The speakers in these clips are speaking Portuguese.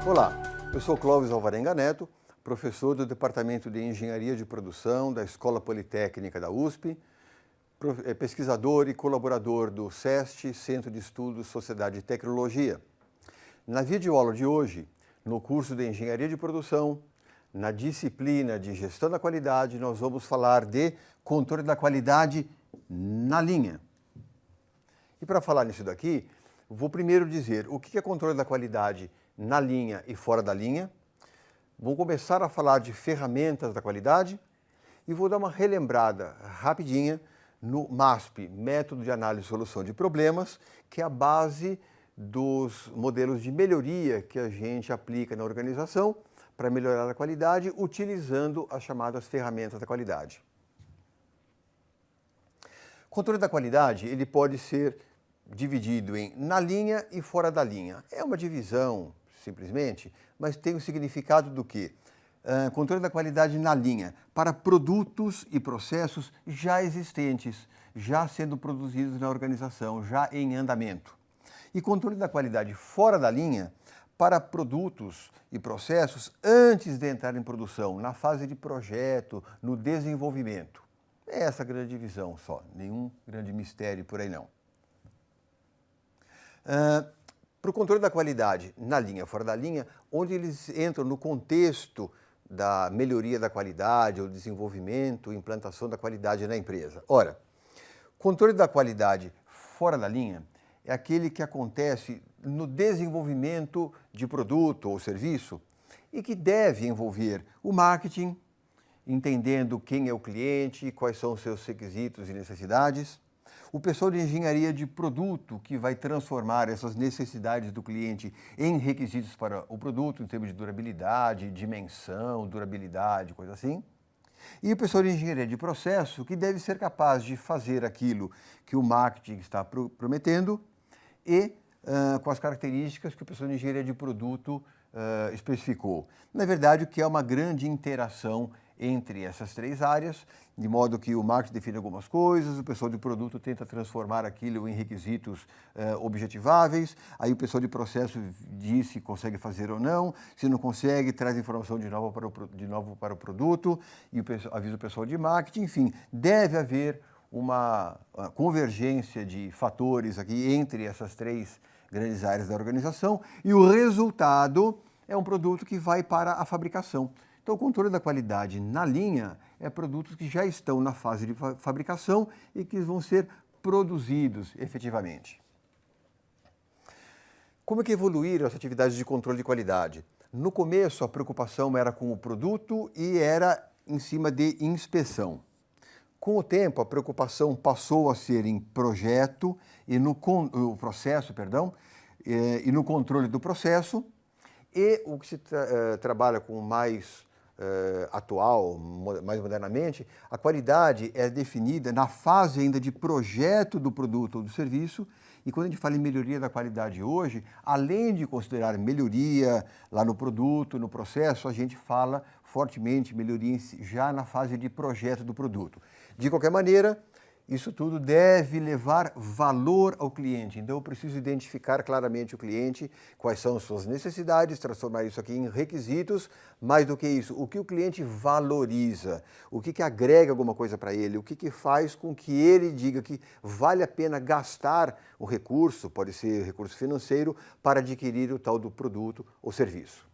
Olá, eu sou Clóvis Alvarenga Neto, professor do Departamento de Engenharia de Produção da Escola Politécnica da USP, pesquisador e colaborador do CEST, Centro de Estudos Sociedade e Tecnologia. Na videoaula de hoje, no curso de Engenharia de Produção, na disciplina de Gestão da Qualidade, nós vamos falar de controle da qualidade na linha. E para falar nisso daqui, vou primeiro dizer o que é controle da qualidade na linha e fora da linha. Vou começar a falar de ferramentas da qualidade e vou dar uma relembrada rapidinha no MASP, Método de Análise e Solução de Problemas, que é a base dos modelos de melhoria que a gente aplica na organização para melhorar a qualidade utilizando as chamadas ferramentas da qualidade. O controle da qualidade ele pode ser dividido em na linha e fora da linha. É uma divisão, simplesmente, mas tem o significado do quê? Controle da qualidade na linha, para produtos e processos já existentes, já sendo produzidos na organização, já em andamento. E controle da qualidade fora da linha, para produtos e processos antes de entrar em produção, na fase de projeto, no desenvolvimento. É essa grande divisão só, nenhum grande mistério por aí não. Para o controle da qualidade na linha, fora da linha, onde eles entram no contexto da melhoria da qualidade, o desenvolvimento, implantação da qualidade na empresa. Ora, controle da qualidade fora da linha é aquele que acontece no desenvolvimento de produto ou serviço e que deve envolver o marketing, entendendo quem é o cliente, quais são os seus requisitos e necessidades, o pessoal de engenharia de produto, que vai transformar essas necessidades do cliente em requisitos para o produto, em termos de durabilidade, dimensão, durabilidade, coisa assim. E o pessoal de engenharia de processo, que deve ser capaz de fazer aquilo que o marketing está prometendo e com as características que o pessoal de engenharia de produto especificou. Na verdade, o que é uma grande interação entre essas três áreas, de modo que o marketing define algumas coisas, o pessoal de produto tenta transformar aquilo em requisitos objetiváveis, aí o pessoal de processo diz se consegue fazer ou não, se não consegue, traz informação de novo para o produto, e avisa o pessoal de marketing, enfim, deve haver uma convergência de fatores aqui entre essas três grandes áreas da organização, e o resultado é um produto que vai para a fabricação. Então, o controle da qualidade na linha é produtos que já estão na fase de fabricação e que vão ser produzidos efetivamente. Como é que evoluíram as atividades de controle de qualidade? No começo, a preocupação era com o produto e era em cima de inspeção. Com o tempo, a preocupação passou a ser em projeto e no processo, e no controle do processo, e o que se trabalha com mais atual, mais modernamente, a qualidade é definida na fase ainda de projeto do produto ou do serviço, e quando a gente fala em melhoria da qualidade hoje, além de considerar melhoria lá no produto, no processo, a gente fala fortemente melhoria já na fase de projeto do produto. De qualquer maneira, isso tudo deve levar valor ao cliente. Então, eu preciso identificar claramente o cliente, quais são as suas necessidades, transformar isso aqui em requisitos. Mais do que isso, o que o cliente valoriza, o que agrega alguma coisa para ele, o que faz com que ele diga que vale a pena gastar o recurso, pode ser recurso financeiro, para adquirir o tal do produto ou serviço.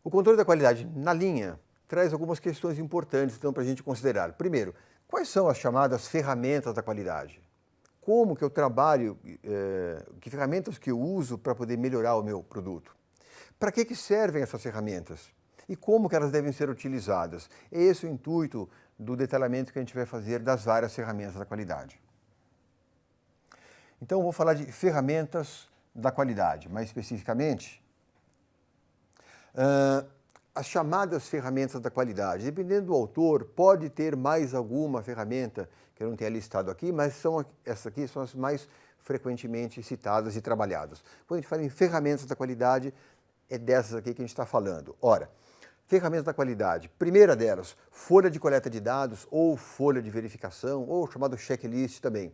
O controle da qualidade na linha traz algumas questões importantes então, para a gente considerar. Primeiro, quais são as chamadas ferramentas da qualidade? Como que eu trabalho, que ferramentas que eu uso para poder melhorar o meu produto? Para que servem essas ferramentas? E como que elas devem ser utilizadas? É esse o intuito do detalhamento que a gente vai fazer das várias ferramentas da qualidade. Então, eu vou falar de ferramentas da qualidade, mais especificamente, as chamadas ferramentas da qualidade. Dependendo do autor, pode ter mais alguma ferramenta que eu não tenha listado aqui, mas essas aqui são as mais frequentemente citadas e trabalhadas. Quando a gente fala em ferramentas da qualidade, é dessas aqui que a gente está falando. Ora, ferramentas da qualidade. Primeira delas, folha de coleta de dados ou folha de verificação, ou chamado checklist também.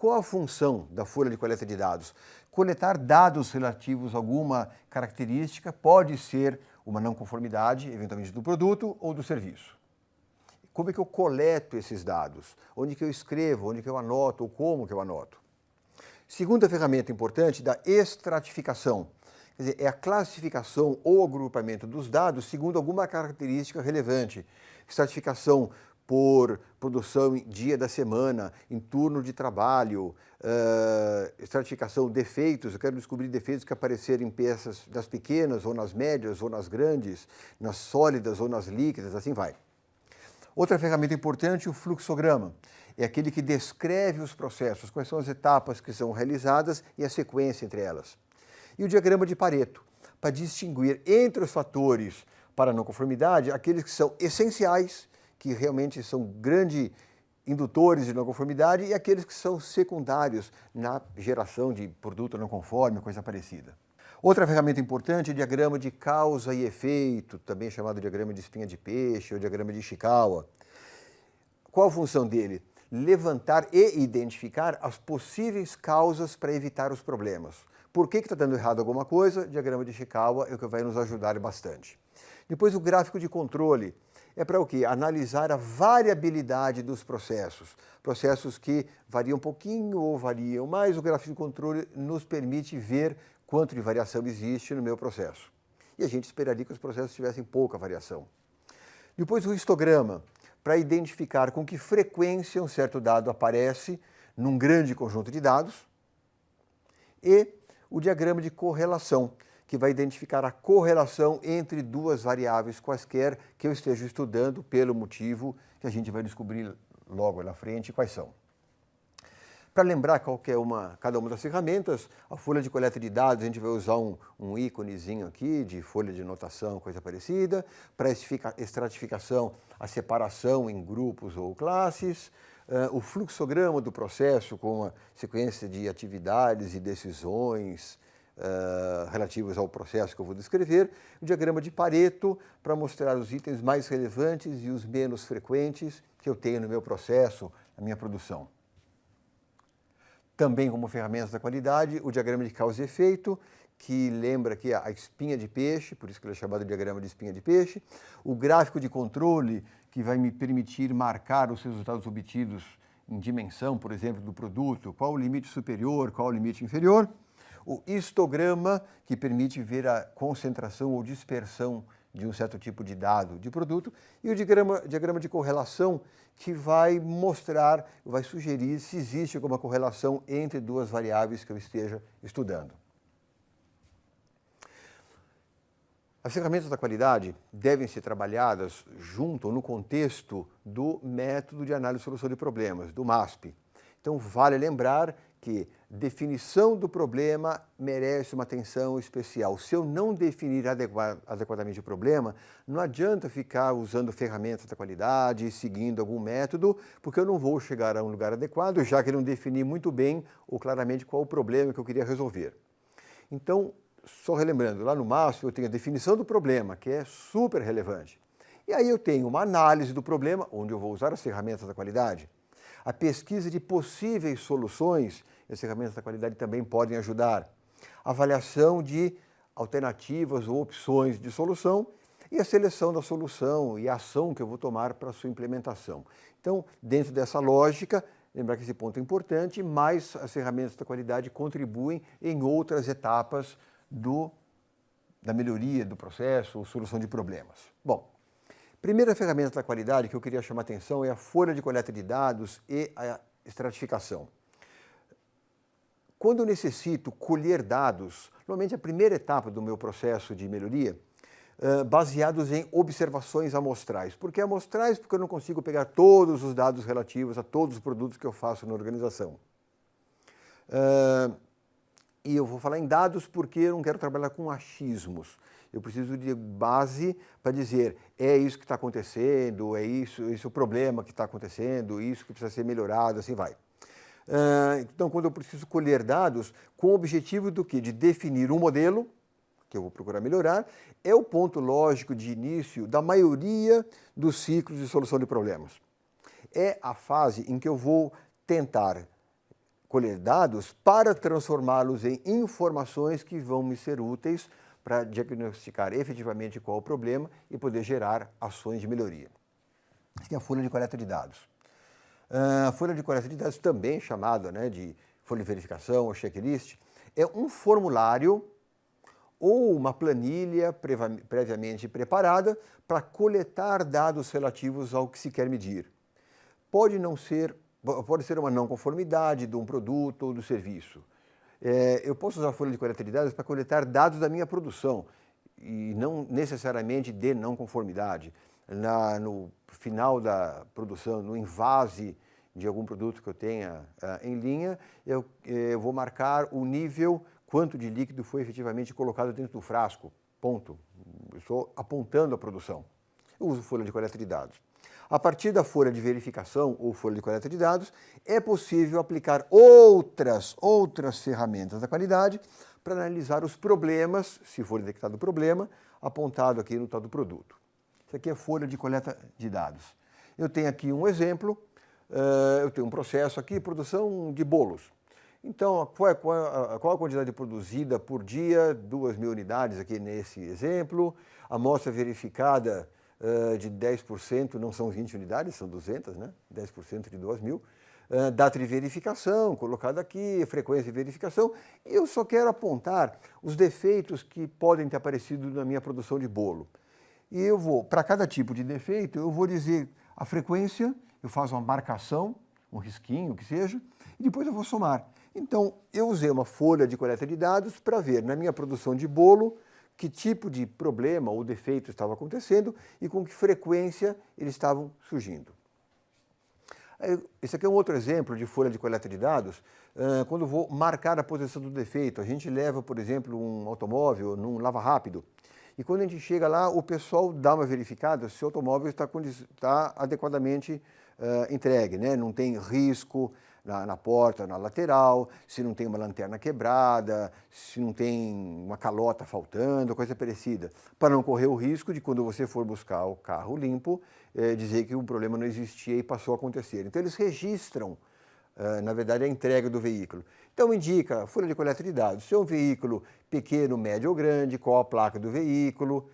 Qual a função da folha de coleta de dados? Coletar dados relativos a alguma característica, pode ser uma não conformidade, eventualmente do produto ou do serviço. Como é que eu coleto esses dados? Onde que eu escrevo? Onde que eu anoto? Ou como que eu anoto? Segunda ferramenta importante, da estratificação. Quer dizer, é a classificação ou agrupamento dos dados segundo alguma característica relevante. Estratificação por produção em dia da semana, em turno de trabalho, estratificação, defeitos, eu quero descobrir defeitos que aparecerem em peças das pequenas, ou nas médias, ou nas grandes, nas sólidas ou nas líquidas, assim vai. Outra ferramenta importante, o fluxograma. É aquele que descreve os processos, quais são as etapas que são realizadas e a sequência entre elas. E o diagrama de Pareto, para distinguir entre os fatores para a não conformidade, aqueles que são essenciais, que realmente são grandes indutores de não conformidade, e aqueles que são secundários na geração de produto não conforme, coisa parecida. Outra ferramenta importante é o diagrama de causa e efeito, também chamado diagrama de espinha de peixe ou diagrama de Ishikawa. Qual a função dele? Levantar e identificar as possíveis causas para evitar os problemas. Por que está dando errado alguma coisa? O diagrama de Ishikawa é o que vai nos ajudar bastante. Depois o gráfico de controle. É para o quê? Analisar a variabilidade dos processos. Processos que variam um pouquinho ou variam mais. O gráfico de controle nos permite ver quanto de variação existe no meu processo. E a gente esperaria que os processos tivessem pouca variação. Depois o histograma, para identificar com que frequência um certo dado aparece num grande conjunto de dados. E o diagrama de correlação, que vai identificar a correlação entre duas variáveis quaisquer que eu esteja estudando pelo motivo que a gente vai descobrir logo na frente quais são. Para lembrar cada uma das ferramentas, a folha de coleta de dados, a gente vai usar um íconezinho aqui de folha de anotação, coisa parecida. Para estratificação, a separação em grupos ou classes. O fluxograma do processo com a sequência de atividades e decisões relativos ao processo que eu vou descrever. O diagrama de Pareto para mostrar os itens mais relevantes e os menos frequentes que eu tenho no meu processo, na minha produção. Também como ferramentas da qualidade, o diagrama de causa e efeito, que lembra aqui a espinha de peixe, por isso que ele é chamado de diagrama de espinha de peixe. O gráfico de controle, que vai me permitir marcar os resultados obtidos em dimensão, por exemplo, do produto, qual o limite superior, qual o limite inferior. O histograma, que permite ver a concentração ou dispersão de um certo tipo de dado de produto, e o diagrama de correlação, que vai mostrar, vai sugerir se existe alguma correlação entre duas variáveis que eu esteja estudando. As ferramentas da qualidade devem ser trabalhadas junto ou no contexto do método de análise e solução de problemas, do MASP. Então, vale lembrar que definição do problema merece uma atenção especial. Se eu não definir adequadamente o problema, não adianta ficar usando ferramentas da qualidade e seguindo algum método, porque eu não vou chegar a um lugar adequado, já que não defini muito bem ou claramente qual o problema que eu queria resolver. Então, só relembrando, lá no MASP eu tenho a definição do problema, que é super relevante. E aí eu tenho uma análise do problema, onde eu vou usar as ferramentas da qualidade. A pesquisa de possíveis soluções, as ferramentas da qualidade também podem ajudar. Avaliação de alternativas ou opções de solução e a seleção da solução e a ação que eu vou tomar para a sua implementação. Então, dentro dessa lógica, lembrar que esse ponto é importante, mas as ferramentas da qualidade contribuem em outras etapas da melhoria do processo ou solução de problemas. Bom, primeira ferramenta da qualidade que eu queria chamar a atenção é a folha de coleta de dados e a estratificação. Quando eu necessito colher dados, normalmente a primeira etapa do meu processo de melhoria, baseados em observações amostrais. Por que amostrais? Porque eu não consigo pegar todos os dados relativos a todos os produtos que eu faço na organização. E eu vou falar em dados porque eu não quero trabalhar com achismos. Eu preciso de base para dizer, é isso que está acontecendo, é isso o problema que está acontecendo, isso que precisa ser melhorado, assim vai. Então, quando eu preciso colher dados, com o objetivo do quê? De definir um modelo, que eu vou procurar melhorar, é o ponto lógico de início da maioria dos ciclos de solução de problemas. É a fase em que eu vou tentar colher dados para transformá-los em informações que vão me ser úteis para diagnosticar efetivamente qual é o problema e poder gerar ações de melhoria. Essa é a folha de coleta de dados. A folha de coleta de dados, também chamada, né, de folha de verificação ou checklist, é um formulário ou uma planilha previamente preparada para coletar dados relativos ao que se quer medir. Pode ser uma não conformidade de um produto ou do serviço. Eu posso usar a folha de coleta de dados para coletar dados da minha produção e não necessariamente de não conformidade. No final da produção, no invase de algum produto que eu tenha em linha, eu vou marcar o nível, quanto de líquido foi efetivamente colocado dentro do frasco, ponto. Eu estou apontando a produção. Eu uso folha de coleta de dados. A partir da folha de verificação ou folha de coleta de dados, é possível aplicar outras ferramentas da qualidade para analisar os problemas, se for detectado o problema, apontado aqui no tal do produto. Isso aqui é folha de coleta de dados. Eu tenho aqui um exemplo, eu tenho um processo aqui, produção de bolos. Então, qual a quantidade produzida por dia? 2.000 unidades aqui nesse exemplo. A amostra verificada de 10%, não são 20 unidades, são 200, né? 10% de 2.000. Data de verificação, colocada aqui, frequência de verificação. E eu só quero apontar os defeitos que podem ter aparecido na minha produção de bolo. E eu vou, para cada tipo de defeito, eu vou dizer a frequência, eu faço uma marcação, um risquinho, o que seja, e depois eu vou somar. Então, eu usei uma folha de coleta de dados para ver na minha produção de bolo que tipo de problema ou defeito estava acontecendo e com que frequência eles estavam surgindo. Esse aqui é um outro exemplo de folha de coleta de dados. Quando eu vou marcar a posição do defeito, a gente leva, por exemplo, um automóvel num lava-rápido. E quando a gente chega lá, o pessoal dá uma verificada se o automóvel está adequadamente entregue, né? Não tem risco na porta, na lateral, se não tem uma lanterna quebrada, se não tem uma calota faltando, coisa parecida. Para não correr o risco de, quando você for buscar o carro limpo, dizer que o problema não existia e passou a acontecer. Então, eles registram, na verdade, a entrega do veículo. Então, indica, folha de coleta de dados, se é um veículo pequeno, médio ou grande, qual a placa do veículo,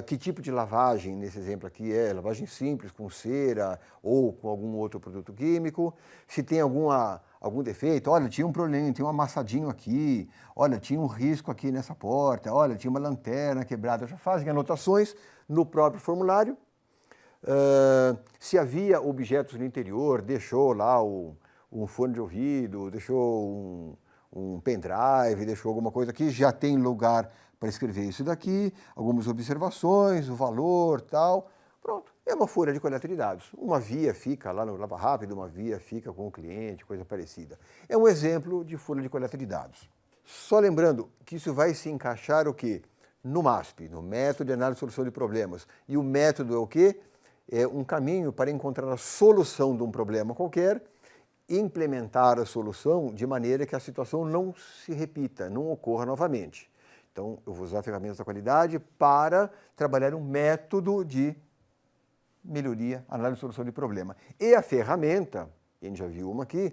que tipo de lavagem, nesse exemplo aqui, é lavagem simples, com cera ou com algum outro produto químico, se tem algum defeito, olha, tinha um problema, tinha um amassadinho aqui, olha, tinha um risco aqui nessa porta, olha, tinha uma lanterna quebrada, já fazem anotações no próprio formulário. Se havia objetos no interior, deixou lá um fone de ouvido, deixou um pendrive, deixou alguma coisa aqui, já tem lugar para escrever isso daqui, algumas observações, o valor, tal. Pronto, é uma folha de coleta de dados. Uma via fica lá no Lava Rápido, uma via fica com o cliente, coisa parecida. É um exemplo de folha de coleta de dados. Só lembrando que isso vai se encaixar o quê? No MASP, no Método de Análise e Solução de Problemas. E o método é o quê? É um caminho para encontrar a solução de um problema qualquer, implementar a solução de maneira que a situação não se repita, não ocorra novamente. Então, eu vou usar ferramentas da qualidade para trabalhar um método de melhoria, análise e solução de problema. E a ferramenta, a gente já viu uma aqui,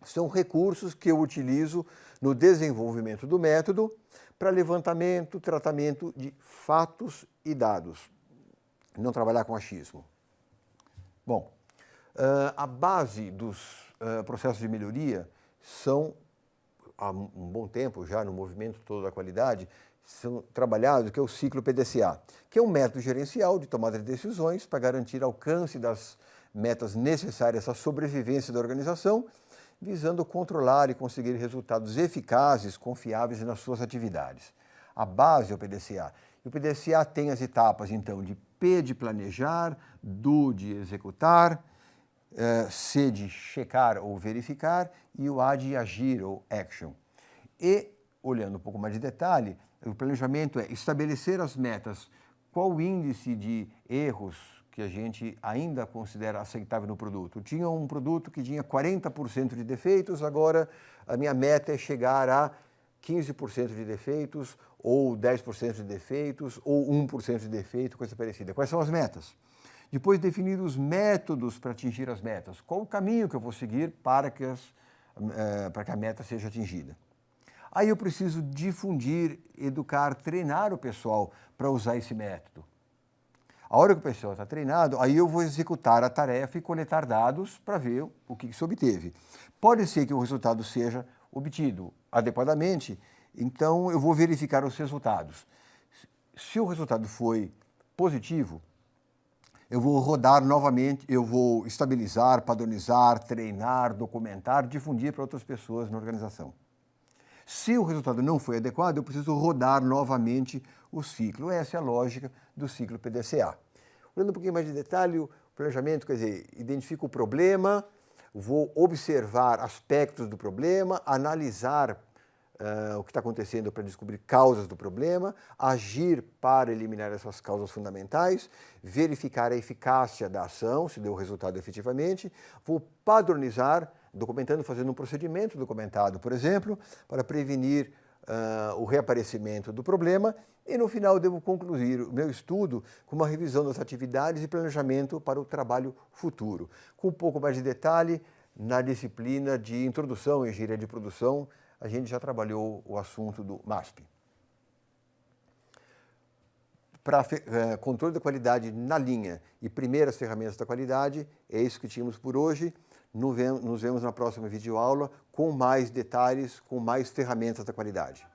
são recursos que eu utilizo no desenvolvimento do método para levantamento, tratamento de fatos e dados. Não trabalhar com achismo. Bom, a base dos processos de melhoria são, há um bom tempo já no movimento todo da qualidade, são trabalhados, que é o ciclo PDCA, que é um método gerencial de tomada de decisões para garantir alcance das metas necessárias à sobrevivência da organização, visando controlar e conseguir resultados eficazes, confiáveis nas suas atividades. A base é o PDCA. E o PDCA tem as etapas, então, de P de planejar, D de executar, C de checar ou verificar e o A de agir ou action. E, olhando um pouco mais de detalhe, o planejamento é estabelecer as metas, qual o índice de erros que a gente ainda considera aceitável no produto. Tinha um produto que tinha 40% de defeitos, agora a minha meta é chegar a 15% de defeitos, ou 10% de defeitos, ou 1% de defeito, coisa parecida. Quais são as metas? Depois, definir os métodos para atingir as metas. Qual o caminho que eu vou seguir para que para que a meta seja atingida. Aí eu preciso difundir, educar, treinar o pessoal para usar esse método. A hora que o pessoal está treinado, aí eu vou executar a tarefa e coletar dados para ver o que se obteve. Pode ser que o resultado seja obtido adequadamente, então eu vou verificar os resultados. Se o resultado foi positivo, eu vou rodar novamente, eu vou estabilizar, padronizar, treinar, documentar, difundir para outras pessoas na organização. Se o resultado não foi adequado, eu preciso rodar novamente o ciclo. Essa é a lógica do ciclo PDCA. Olhando um pouquinho mais de detalhe, o planejamento, quer dizer, identifico o problema, vou observar aspectos do problema, analisar o que está acontecendo para descobrir causas do problema, agir para eliminar essas causas fundamentais, verificar a eficácia da ação, se deu resultado efetivamente, vou padronizar, documentando, fazendo um procedimento documentado, por exemplo, para prevenir o reaparecimento do problema e no final devo concluir o meu estudo com uma revisão das atividades e planejamento para o trabalho futuro. Com um pouco mais de detalhe, na disciplina de Introdução à Engenharia de Produção, a gente já trabalhou o assunto do MASP. Para controle da qualidade na linha e primeiras ferramentas da qualidade, é isso que tínhamos por hoje. Nos vemos na próxima videoaula com mais detalhes, com mais ferramentas da qualidade.